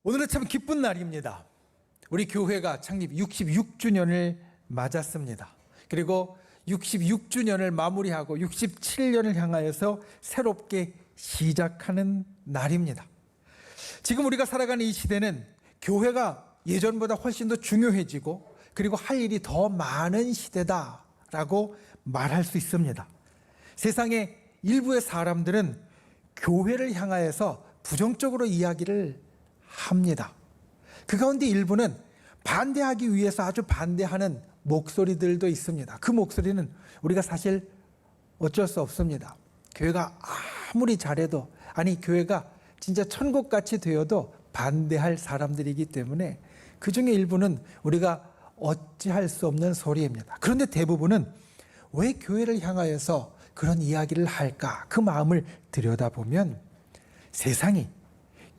오늘은 참 기쁜 날입니다. 우리 교회가 창립 66주년을 맞았습니다. 그리고 66주년을 마무리하고 67년을 향하여서 새롭게 시작하는 날입니다. 지금 우리가 살아가는 이 시대는 교회가 예전보다 훨씬 더 중요해지고 그리고 할 일이 더 많은 시대다라고 말할 수 있습니다. 세상의 일부의 사람들은 교회를 향하여서 부정적으로 이야기를 합니다. 그 가운데 일부는 반대하기 위해서 아주 반대하는 목소리들도 있습니다. 그 목소리는 우리가 사실 어쩔 수 없습니다. 교회가 아무리 잘해도, 아니 교회가 진짜 천국같이 되어도 반대할 사람들이기 때문에 그 중에 일부는 우리가 어찌할 수 없는 소리입니다. 그런데 대부분은 왜 교회를 향하여서 그런 이야기를 할까? 그 마음을 들여다보면 세상이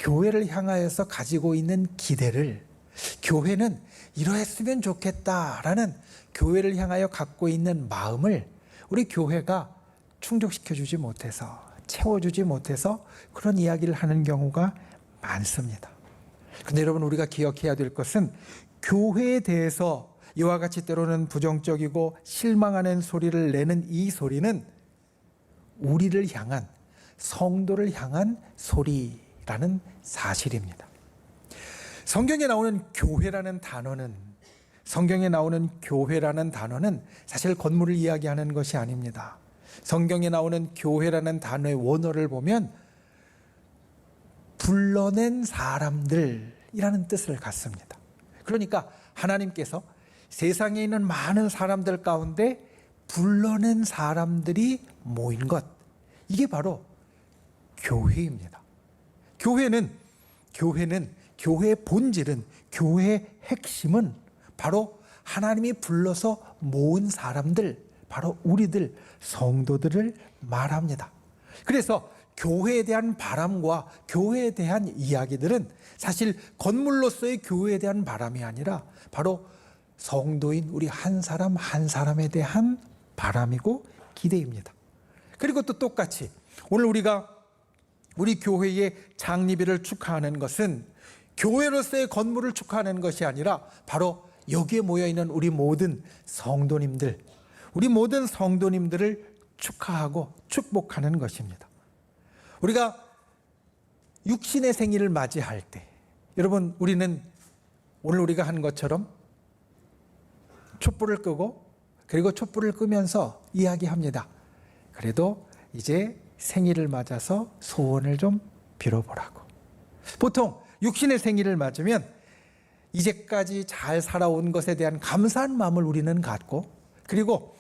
교회를 향하여서 가지고 있는 기대를, 교회는 이러했으면 좋겠다라는 교회를 향하여 갖고 있는 마음을 우리 교회가 충족시켜주지 못해서, 채워주지 못해서 그런 이야기를 하는 경우가 많습니다. 그런데 여러분, 우리가 기억해야 될 것은 교회에 대해서 이와 같이 때로는 부정적이고 실망하는 소리를 내는 이 소리는 우리를 향한, 성도를 향한 소리라는 사실입니다. 성경에 나오는 교회라는 단어는 사실 건물을 이야기하는 것이 아닙니다. 성경에 나오는 교회라는 단어의 원어를 보면 불러낸 사람들이라는 뜻을 갖습니다. 그러니까 하나님께서 세상에 있는 많은 사람들 가운데 불러낸 사람들이 모인 것, 이게 바로 교회입니다. 교회의 본질은, 교회의 핵심은 바로 하나님이 불러서 모은 사람들, 바로 우리들, 성도들을 말합니다. 그래서 교회에 대한 바람과 교회에 대한 이야기들은 사실 건물로서의 교회에 대한 바람이 아니라 바로 성도인 우리 한 사람 한 사람에 대한 바람이고 기대입니다. 그리고 또 똑같이 오늘 우리가 우리 교회의 창립일을 축하하는 것은 교회로서의 건물을 축하하는 것이 아니라 바로 여기에 모여있는 우리 모든 성도님들을 축하하고 축복하는 것입니다. 우리가 육신의 생일을 맞이할 때, 여러분, 우리는 오늘 우리가 한 것처럼 촛불을 끄고, 그리고 촛불을 끄면서 이야기합니다. 그래도 이제 생일을 맞아서 소원을 좀 빌어보라고. 보통 육신의 생일을 맞으면 이제까지 잘 살아온 것에 대한 감사한 마음을 우리는 갖고, 그리고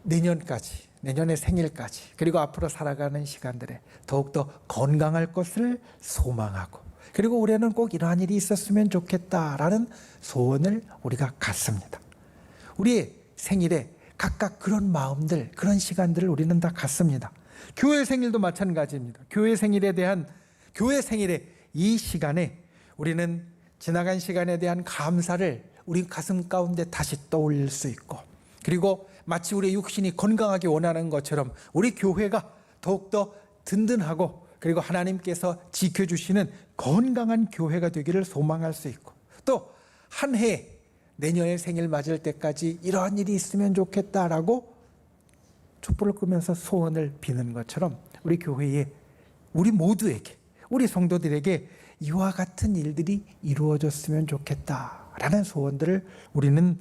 내년의 생일까지, 그리고 앞으로 살아가는 시간들에 더욱더 건강할 것을 소망하고, 그리고 올해는 꼭 이러한 일이 있었으면 좋겠다라는 소원을 우리가 갖습니다. 우리의 생일에 각각 그런 마음들, 그런 시간들을 우리는 다 갖습니다. 교회 생일도 마찬가지입니다. 교회 생일에 이 시간에 우리는 지나간 시간에 대한 감사를 우리 가슴 가운데 다시 떠올릴 수 있고, 그리고 마치 우리의 육신이 건강하게 원하는 것처럼 우리 교회가 더욱더 든든하고, 그리고 하나님께서 지켜주시는 건강한 교회가 되기를 소망할 수 있고, 또 한 해 내년에 생일 맞을 때까지 이러한 일이 있으면 좋겠다라고 촛불을 끄면서 소원을 비는 것처럼 우리 교회에, 우리 모두에게, 우리 성도들에게 이와 같은 일들이 이루어졌으면 좋겠다라는 소원들을 우리는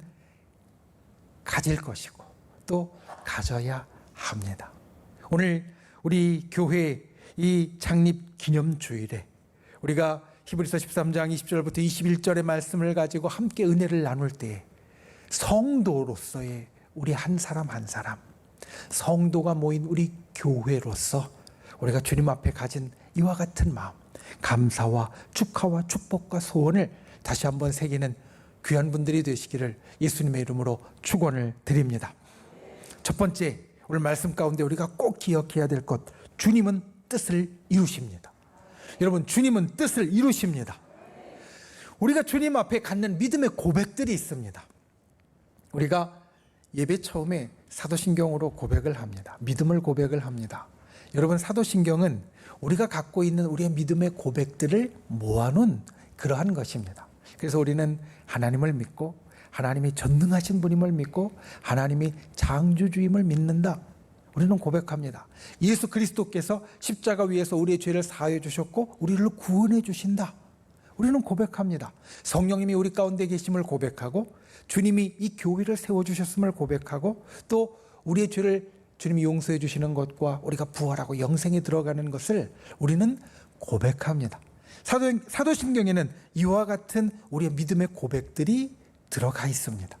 가질 것이고 또 가져야 합니다. 오늘 우리 교회 이 창립 기념 주일에 우리가 히브리서 13장 20절부터 21절의 말씀을 가지고 함께 은혜를 나눌 때 성도로서의 우리 한 사람 한 사람, 성도가 모인 우리 교회로서 우리가 주님 앞에 가진 이와 같은 마음, 감사와 축하와 축복과 소원을 다시 한번 새기는 귀한 분들이 되시기를 예수님의 이름으로 축원을 드립니다. 첫 번째, 오늘 말씀 가운데 우리가 꼭 기억해야 될 것, 주님은 뜻을 이루십니다. 여러분, 주님은 뜻을 이루십니다. 우리가 주님 앞에 갖는 믿음의 고백들이 있습니다. 우리가 예배 처음에 사도신경으로 고백을 합니다. 믿음을 고백을 합니다. 여러분, 사도신경은 우리가 갖고 있는 우리의 믿음의 고백들을 모아놓은 그러한 것입니다. 그래서 우리는 하나님을 믿고 하나님이 전능하신 분임을 믿고 하나님이 창조주임을 믿는다. 우리는 고백합니다. 예수 그리스도께서 십자가 위에서 우리의 죄를 사하여 주셨고 우리를 구원해 주신다. 우리는 고백합니다. 성령님이 우리 가운데 계심을 고백하고 주님이 이 교회를 세워주셨음을 고백하고 또 우리의 죄를 주님이 용서해 주시는 것과 우리가 부활하고 영생에 들어가는 것을 우리는 고백합니다. 사도신경에는 이와 같은 우리의 믿음의 고백들이 들어가 있습니다.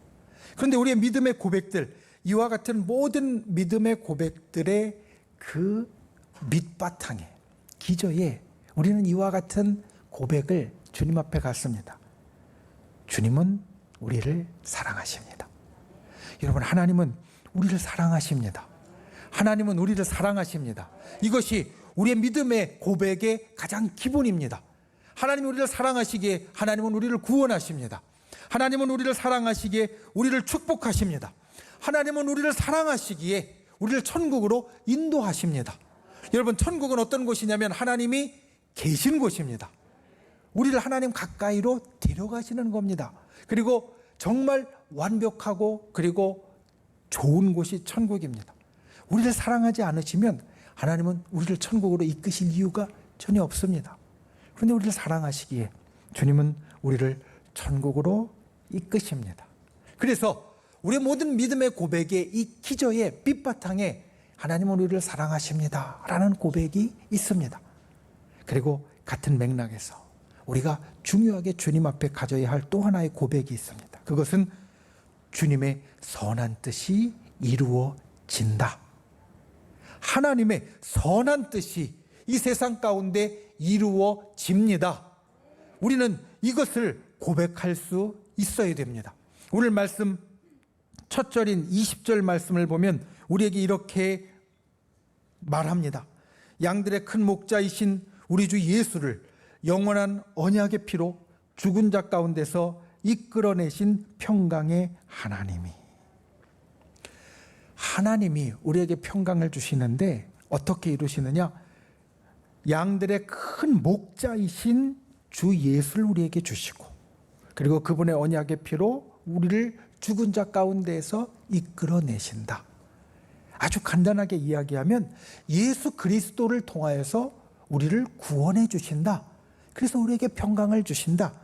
그런데 우리의 믿음의 고백들, 이와 같은 모든 믿음의 고백들의 그 밑바탕에, 기저에 우리는 이와 같은 고백을 주님 앞에 갔습니다. 주님은 우리를 사랑하십니다. 여러분, 하나님은 우리를 사랑하십니다. 하나님은 우리를 사랑하십니다. 이것이 우리의 믿음의 고백의 가장 기본입니다. 하나님이 우리를 사랑하시기에 하나님은 우리를 구원하십니다. 하나님은 우리를 사랑하시기에 우리를 축복하십니다. 하나님은 우리를 사랑하시기에 우리를 천국으로 인도하십니다. 여러분, 천국은 어떤 곳이냐면 하나님이 계신 곳입니다. 우리를 하나님 가까이로 데려가시는 겁니다. 그리고 정말 완벽하고 그리고 좋은 곳이 천국입니다. 우리를 사랑하지 않으시면 하나님은 우리를 천국으로 이끄실 이유가 전혀 없습니다. 그런데 우리를 사랑하시기에 주님은 우리를 천국으로 이끄십니다. 그래서 우리의 모든 믿음의 고백의 이 기저의 밑바탕에 하나님은 우리를 사랑하십니다 라는 고백이 있습니다. 그리고 같은 맥락에서 우리가 중요하게 주님 앞에 가져야 할 또 하나의 고백이 있습니다. 그것은 주님의 선한 뜻이 이루어진다. 하나님의 선한 뜻이 이 세상 가운데 이루어집니다. 우리는 이것을 고백할 수 있어야 됩니다. 오늘 말씀 첫 절인 20절 말씀을 보면 우리에게 이렇게 말합니다. 양들의 큰 목자이신 우리 주 예수를 영원한 언약의 피로 죽은 자 가운데서 이끌어내신 평강의 하나님이 우리에게 평강을 주시는데 어떻게 이루시느냐? 양들의 큰 목자이신 주 예수를 우리에게 주시고 그리고 그분의 언약의 피로 우리를 죽은 자 가운데에서 이끌어내신다. 아주 간단하게 이야기하면 예수 그리스도를 통하여서 우리를 구원해 주신다. 그래서 우리에게 평강을 주신다.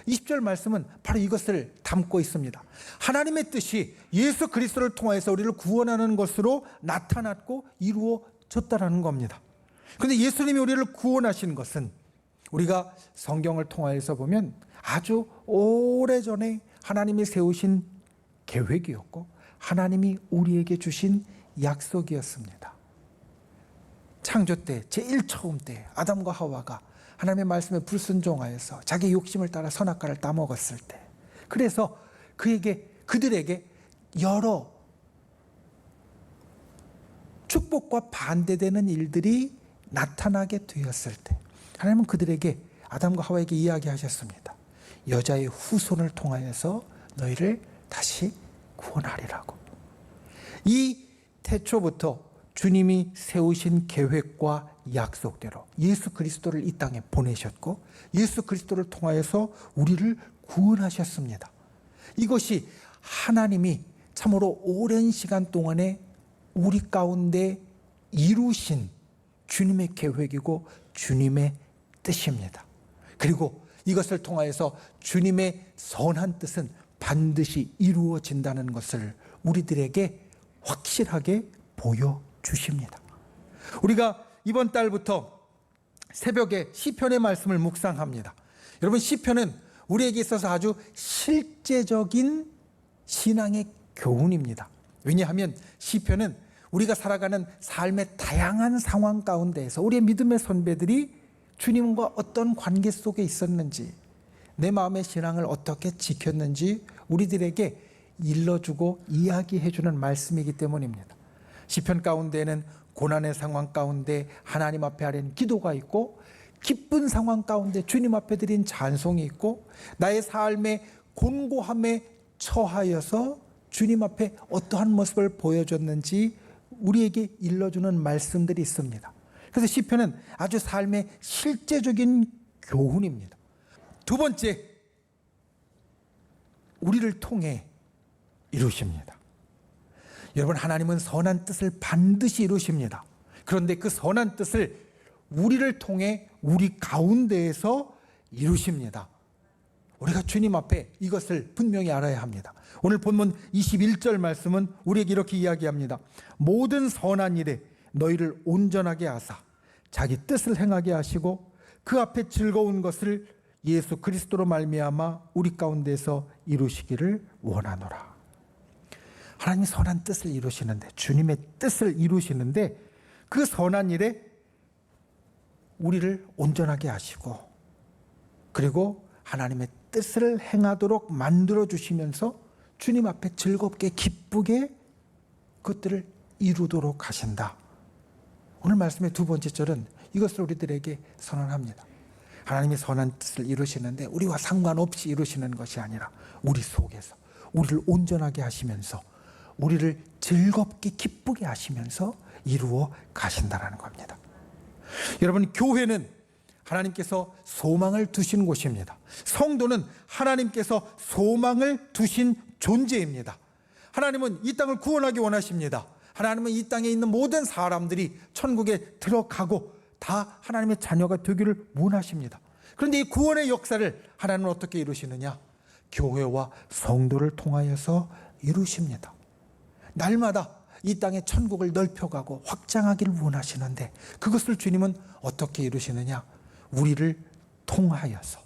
20절 말씀은 바로 이것을 담고 있습니다. 하나님의 뜻이 예수 그리스도를 통해서 우리를 구원하는 것으로 나타났고 이루어졌다는 겁니다. 그런데 예수님이 우리를 구원하신 것은 우리가 성경을 통하여서 보면 아주 오래전에 하나님이 세우신 계획이었고 하나님이 우리에게 주신 약속이었습니다. 창조 때 제일 처음 때 아담과 하와가 하나님의 말씀에 불순종하여서 자기 욕심을 따라 선악과를 따먹었을 때, 그래서 그들에게 여러 축복과 반대되는 일들이 나타나게 되었을 때 하나님은 그들에게 아담과 하와에게 이야기하셨습니다. 여자의 후손을 통하여서 너희를 다시 구원하리라고. 이 태초부터 주님이 세우신 계획과 약속대로 예수 그리스도를 이 땅에 보내셨고 예수 그리스도를 통하여서 우리를 구원하셨습니다. 이것이 하나님이 참으로 오랜 시간 동안에 우리 가운데 이루신 주님의 계획이고 주님의 뜻입니다. 그리고 이것을 통하여서 주님의 선한 뜻은 반드시 이루어진다는 것을 우리들에게 확실하게 보여주십니다. 우리가 이번 달부터 새벽에 시편의 말씀을 묵상합니다. 여러분, 시편은 우리에게 있어서 아주 실제적인 신앙의 교훈입니다. 왜냐하면 시편은 우리가 살아가는 삶의 다양한 상황 가운데에서 우리의 믿음의 선배들이 주님과 어떤 관계 속에 있었는지, 내 마음의 신앙을 어떻게 지켰는지 우리들에게 일러주고 이야기해주는 말씀이기 때문입니다. 시편 가운데에는 고난의 상황 가운데 하나님 앞에 하는 기도가 있고, 기쁜 상황 가운데 주님 앞에 드린 찬송이 있고, 나의 삶의 곤고함에 처하여서 주님 앞에 어떠한 모습을 보여줬는지 우리에게 일러주는 말씀들이 있습니다. 그래서 시편은 아주 삶의 실제적인 교훈입니다. 두 번째, 우리를 통해 이루십니다. 여러분, 하나님은 선한 뜻을 반드시 이루십니다. 그런데 그 선한 뜻을 우리를 통해 우리 가운데에서 이루십니다. 우리가 주님 앞에 이것을 분명히 알아야 합니다. 오늘 본문 21절 말씀은 우리에게 이렇게 이야기합니다. 모든 선한 일에 너희를 온전하게 하사 자기 뜻을 행하게 하시고 그 앞에 즐거운 것을 예수 그리스도로 말미암아 우리 가운데서 이루시기를 원하노라. 하나님이 선한 뜻을 이루시는데, 주님의 뜻을 이루시는데 그 선한 일에 우리를 온전하게 하시고 그리고 하나님의 뜻을 행하도록 만들어 주시면서 주님 앞에 즐겁게 기쁘게 그것들을 이루도록 하신다. 오늘 말씀의 두 번째 절은 이것을 우리들에게 선언합니다. 하나님이 선한 뜻을 이루시는데 우리와 상관없이 이루시는 것이 아니라 우리 속에서 우리를 온전하게 하시면서 우리를 즐겁게 기쁘게 하시면서 이루어 가신다라는 겁니다. 여러분, 교회는 하나님께서 소망을 두신 곳입니다. 성도는 하나님께서 소망을 두신 존재입니다. 하나님은 이 땅을 구원하기 원하십니다. 하나님은 이 땅에 있는 모든 사람들이 천국에 들어가고 다 하나님의 자녀가 되기를 원하십니다. 그런데 이 구원의 역사를 하나님은 어떻게 이루시느냐? 교회와 성도를 통하여서 이루십니다. 날마다 이 땅의 천국을 넓혀가고 확장하기를 원하시는데 그것을 주님은 어떻게 이루시느냐? 우리를 통하여서,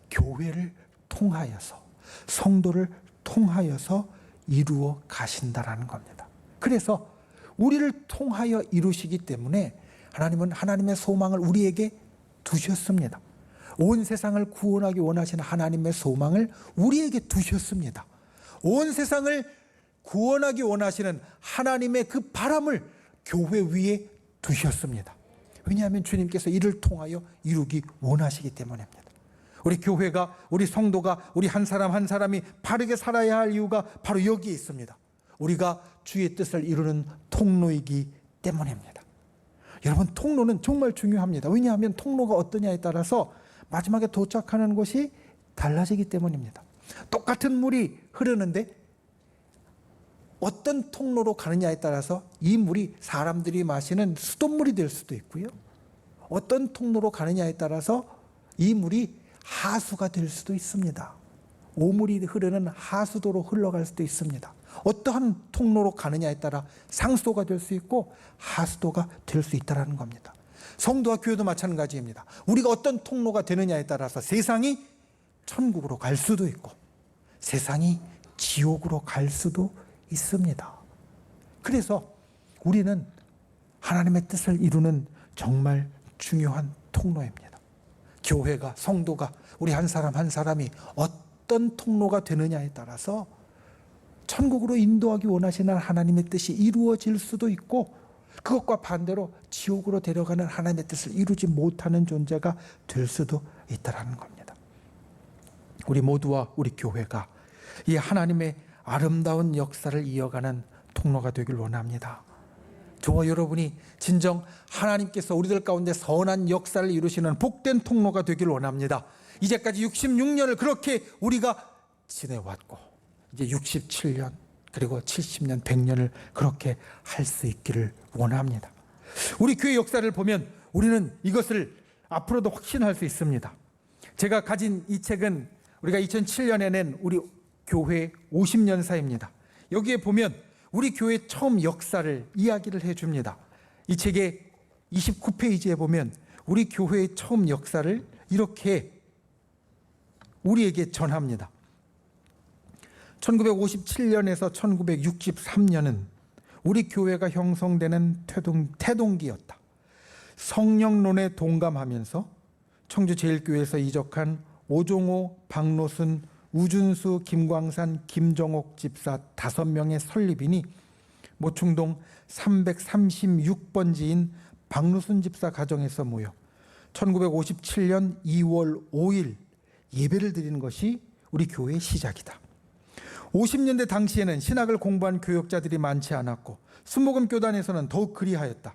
교회를 통하여서, 성도를 통하여서 이루어 가신다라는 겁니다. 그래서 우리를 통하여 이루시기 때문에 하나님은 하나님의 소망을 우리에게 두셨습니다. 온 세상을 구원하기 원하시는 하나님의 소망을 우리에게 두셨습니다. 온 세상을 구원하기 원하시는 하나님의 그 바람을 교회 위에 두셨습니다. 왜냐하면 주님께서 이를 통하여 이루기 원하시기 때문입니다. 우리 교회가, 우리 성도가, 우리 한 사람 한 사람이 바르게 살아야 할 이유가 바로 여기에 있습니다. 우리가 주의 뜻을 이루는 통로이기 때문입니다. 여러분, 통로는 정말 중요합니다. 왜냐하면 통로가 어떠냐에 따라서 마지막에 도착하는 곳이 달라지기 때문입니다. 똑같은 물이 흐르는데 어떤 통로로 가느냐에 따라서 이 물이 사람들이 마시는 수돗물이 될 수도 있고요. 어떤 통로로 가느냐에 따라서 이 물이 하수가 될 수도 있습니다. 오물이 흐르는 하수도로 흘러갈 수도 있습니다. 어떠한 통로로 가느냐에 따라 상수도가 될 수 있고 하수도가 될 수 있다는 겁니다. 성도와 교회도 마찬가지입니다. 우리가 어떤 통로가 되느냐에 따라서 세상이 천국으로 갈 수도 있고 세상이 지옥으로 갈 수도 있습니다. 그래서 우리는 하나님의 뜻을 이루는 정말 중요한 통로입니다. 교회가, 성도가, 우리 한 사람 한 사람이 어떤 통로가 되느냐에 따라서 천국으로 인도하기 원하시는 하나님의 뜻이 이루어질 수도 있고 그것과 반대로 지옥으로 데려가는 하나님의 뜻을 이루지 못하는 존재가 될 수도 있다는 겁니다. 우리 모두와 우리 교회가 이 하나님의 아름다운 역사를 이어가는 통로가 되길 원합니다. 저와 여러분이 진정 하나님께서 우리들 가운데 선한 역사를 이루시는 복된 통로가 되길 원합니다. 이제까지 66년을 그렇게 우리가 지내왔고 이제 67년 그리고 70년, 100년을 그렇게 할 수 있기를 원합니다. 우리 교회 역사를 보면 우리는 이것을 앞으로도 확신할 수 있습니다. 제가 가진 이 책은 우리가 2007년에 낸 우리 교회 50년사입니다. 여기에 보면 우리 교회 처음 역사를 이야기를 해줍니다. 이 책의 29페이지에 보면 우리 교회의 처음 역사를 이렇게 우리에게 전합니다. 1957년에서 1963년은 우리 교회가 형성되는 태동기였다. 성령론에 동감하면서 청주제일교회에서 이적한 오종호, 박노순, 우준수, 김광산, 김정옥 집사 5명의 설립인이 모충동 336번지인 박노순 집사 가정에서 모여 1957년 2월 5일 예배를 드리는 것이 우리 교회의 시작이다. 50년대 당시에는 신학을 공부한 교역자들이 많지 않았고 순복음 교단에서는 더욱 그리하였다.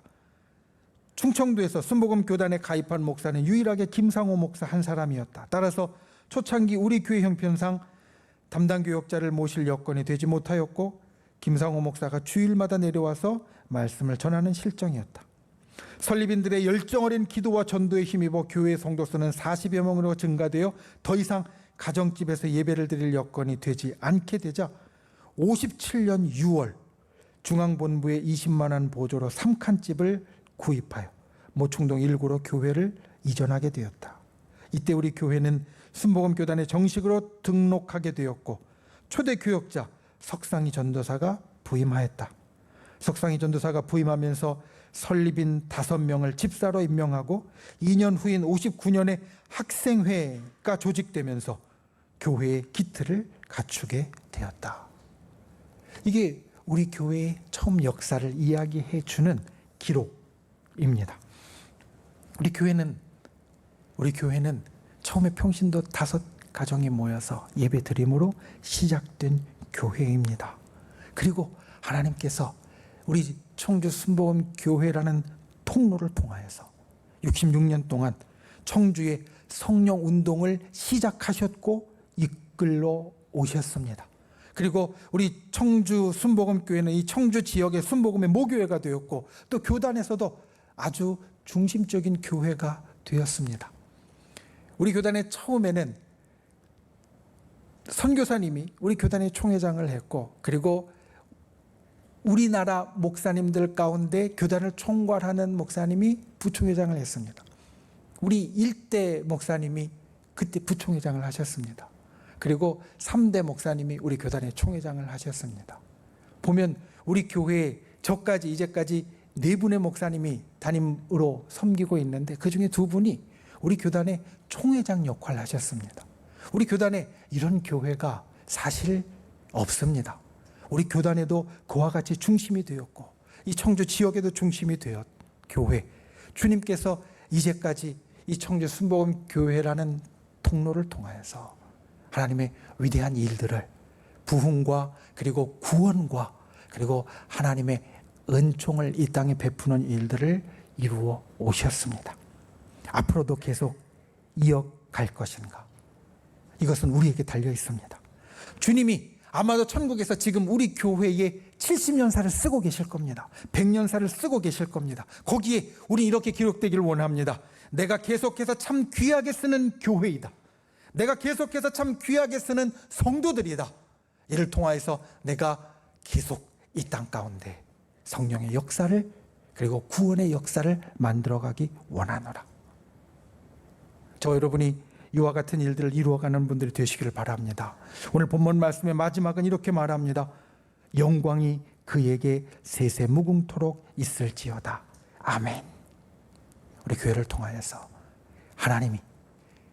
충청도에서 순복음 교단에 가입한 목사는 유일하게 김상호 목사 한 사람이었다. 따라서 초창기 우리 교회 형편상 담당 교역자를 모실 여건이 되지 못하였고 김상호 목사가 주일마다 내려와서 말씀을 전하는 실정이었다. 설립인들의 열정 어린 기도와 전도에 힘입어 교회 성도 수는 40여 명으로 증가되어 더 이상 가정집에서 예배를 드릴 여건이 되지 않게 되자 57년 6월 중앙본부에 20만 원 보조로 3칸집을 구입하여 모충동 1구로 교회를 이전하게 되었다. 이때 우리 교회는 순복음 교단에 정식으로 등록하게 되었고 초대 교역자 석상희 전도사가 부임하였다. 석상희 전도사가 부임하면서 설립인 5명을 집사로 임명하고 2년 후인 59년에 학생회가 조직되면서 교회의 기틀을 갖추게 되었다. 이게 우리 교회의 처음 역사를 이야기해 주는 기록입니다. 우리 교회는 처음에 평신도 5 가정이 모여서 예배 드림으로 시작된 교회입니다. 그리고 하나님께서 우리 청주 순복음 교회라는 통로를 통하여서 66년 동안 청주의 성령 운동을 시작하셨고 이끌러 오셨습니다. 그리고 우리 청주 순복음 교회는 이 청주 지역의 순복음의 모교회가 되었고 또 교단에서도 아주 중심적인 교회가 되었습니다. 우리 교단의 처음에는 선교사님이 우리 교단의 총회장을 했고 그리고 우리나라 목사님들 가운데 교단을 총괄하는 목사님이 부총회장을 했습니다. 우리 일대 목사님이 그때 부총회장을 하셨습니다. 그리고 3대 목사님이 우리 교단의 총회장을 하셨습니다. 보면 우리 교회에 저까지 이제까지 4분의 목사님이 담임으로 섬기고 있는데 그중에 2분이 우리 교단의 총회장 역할을 하셨습니다. 우리 교단에 이런 교회가 사실 없습니다. 우리 교단에도 그와 같이 중심이 되었고 이 청주 지역에도 중심이 되었 교회 주님께서 이제까지 이 청주 순복음 교회라는 통로를 통하여서 하나님의 위대한 일들을 부흥과 그리고 구원과 그리고 하나님의 은총을 이 땅에 베푸는 일들을 이루어 오셨습니다. 앞으로도 계속 이어갈 것인가? 이것은 우리에게 달려 있습니다. 주님이 아마도 천국에서 지금 우리 교회에 70년사를 쓰고 계실 겁니다. 100년사를 쓰고 계실 겁니다. 거기에 우리 이렇게 기록되기를 원합니다. 내가 계속해서 참 귀하게 쓰는 교회이다. 내가 계속해서 참 귀하게 쓰는 성도들이다. 이를 통하여서 내가 계속 이 땅 가운데 성령의 역사를 그리고 구원의 역사를 만들어가기 원하노라. 저 여러분이 이와 같은 일들을 이루어가는 분들이 되시기를 바랍니다. 오늘 본문 말씀의 마지막은 이렇게 말합니다. 영광이 그에게 세세 무궁토록 있을지어다. 아멘. 우리 교회를 통하여서 하나님이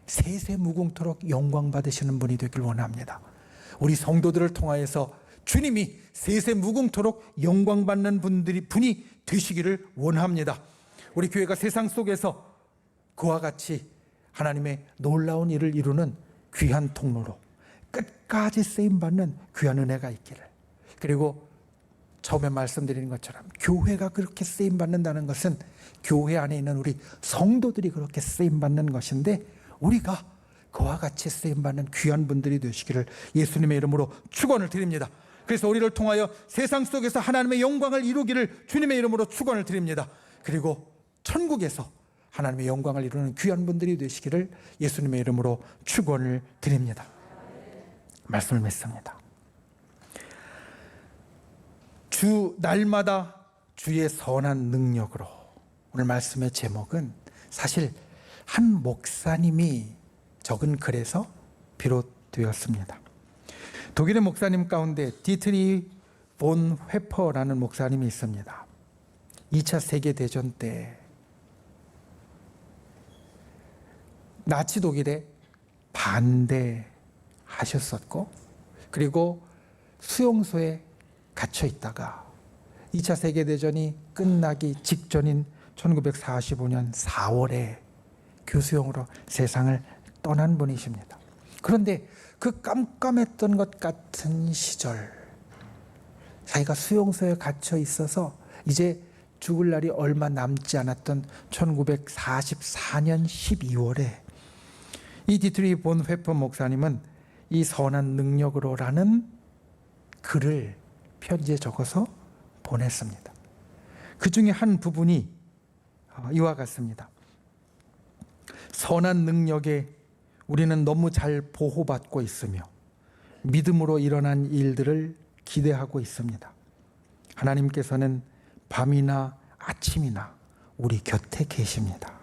세세 무궁토록 영광 받으시는 분이 되길 원합니다. 우리 성도들을 통하여서 주님이 세세 무궁토록 영광 받는 분이 되시기를 원합니다. 우리 교회가 세상 속에서 그와 같이 하나님의 놀라운 일을 이루는 귀한 통로로 끝까지 쓰임받는 귀한 은혜가 있기를. 그리고 처음에 말씀드린 것처럼 교회가 그렇게 쓰임받는다는 것은 교회 안에 있는 우리 성도들이 그렇게 쓰임받는 것인데 우리가 그와 같이 쓰임받는 귀한 분들이 되시기를 예수님의 이름으로 축원을 드립니다. 그래서 우리를 통하여 세상 속에서 하나님의 영광을 이루기를 주님의 이름으로 축원을 드립니다. 그리고 천국에서 하나님의 영광을 이루는 귀한 분들이 되시기를 예수님의 이름으로 축원을 드립니다. 말씀을 맺습니다. 주 날마다 주의 선한 능력으로. 오늘 말씀의 제목은 사실 한 목사님이 적은 글에서 비롯되었습니다. 독일의 목사님 가운데 디트리 본 회퍼라는 목사님이 있습니다. 2차 세계대전 때 나치 독일에 반대하셨었고 그리고 수용소에 갇혀 있다가 2차 세계대전이 끝나기 직전인 1945년 4월에 교수형으로 세상을 떠난 분이십니다. 그런데 그 깜깜했던 것 같은 시절 자기가 수용소에 갇혀 있어서 이제 죽을 날이 얼마 남지 않았던 1944년 12월에 이 디트리 본회퍼 목사님은 이 선한 능력으로라는 글을 편지에 적어서 보냈습니다. 그 중에 한 부분이 이와 같습니다. 선한 능력에 우리는 너무 잘 보호받고 있으며 믿음으로 일어난 일들을 기대하고 있습니다. 하나님께서는 밤이나 아침이나 우리 곁에 계십니다.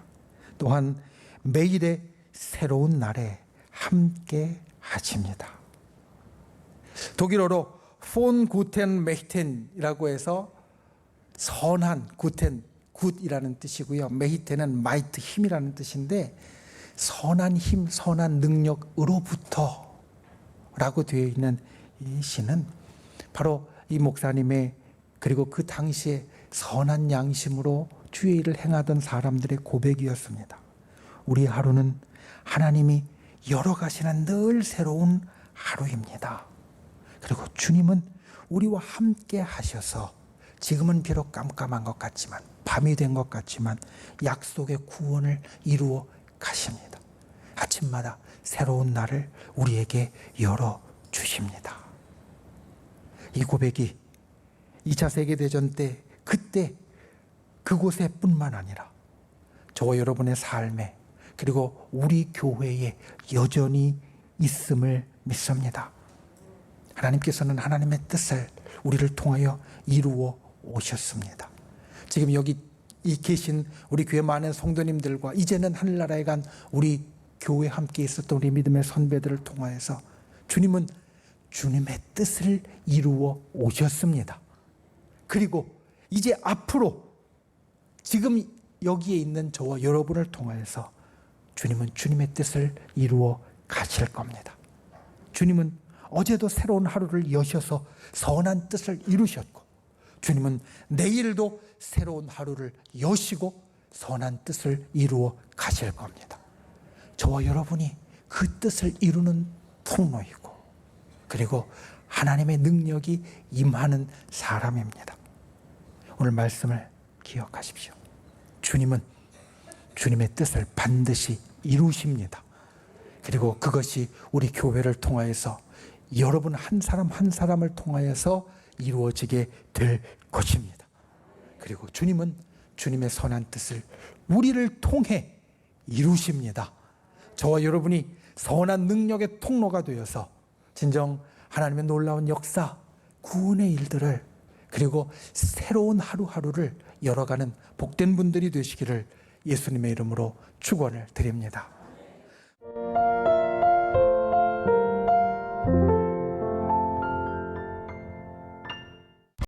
또한 매일의 새로운 날에 함께 하십니다. 독일어로 폰 구텐 메히텐이라고 해서 선한, 구텐, 굿이라는 뜻이고요. 메히텐은 마이트, 힘이라는 뜻인데 선한 힘, 선한 능력으로부터 라고 되어 있는 이 시는 바로 이 목사님의 그리고 그 당시에 선한 양심으로 주의 일을 행하던 사람들의 고백이었습니다. 우리 하루는 하나님이 열어가시는 늘 새로운 하루입니다. 그리고 주님은 우리와 함께 하셔서 지금은 비록 깜깜한 것 같지만 밤이 된 것 같지만 약속의 구원을 이루어 가십니다. 아침마다 새로운 날을 우리에게 열어주십니다. 이 고백이 2차 세계대전 때 그때 그곳에 뿐만 아니라 저와 여러분의 삶에 그리고 우리 교회에 여전히 있음을 믿습니다. 하나님께서는 하나님의 뜻을 우리를 통하여 이루어 오셨습니다. 지금 여기 이 계신 우리 교회 많은 성도님들과 이제는 하늘나라에 간 우리 교회에 함께 있었던 우리 믿음의 선배들을 통하여서 주님은 주님의 뜻을 이루어 오셨습니다. 그리고 이제 앞으로 지금 여기에 있는 저와 여러분을 통하여서 주님은 주님의 뜻을 이루어 가실 겁니다. 주님은 어제도 새로운 하루를 여셔서 선한 뜻을 이루셨고 주님은 내일도 새로운 하루를 여시고 선한 뜻을 이루어 가실 겁니다. 저와 여러분이 그 뜻을 이루는 통로이고 그리고 하나님의 능력이 임하는 사람입니다. 오늘 말씀을 기억하십시오. 주님은 주님의 뜻을 반드시 이루십니다. 그리고 그것이 우리 교회를 통하여서 여러분 한 사람 한 사람을 통하여서 이루어지게 될 것입니다. 그리고 주님은 주님의 선한 뜻을 우리를 통해 이루십니다. 저와 여러분이 선한 능력의 통로가 되어서 진정 하나님의 놀라운 역사, 구원의 일들을 그리고 새로운 하루하루를 열어가는 복된 분들이 되시기를 예수님의 이름으로 축원을 드립니다.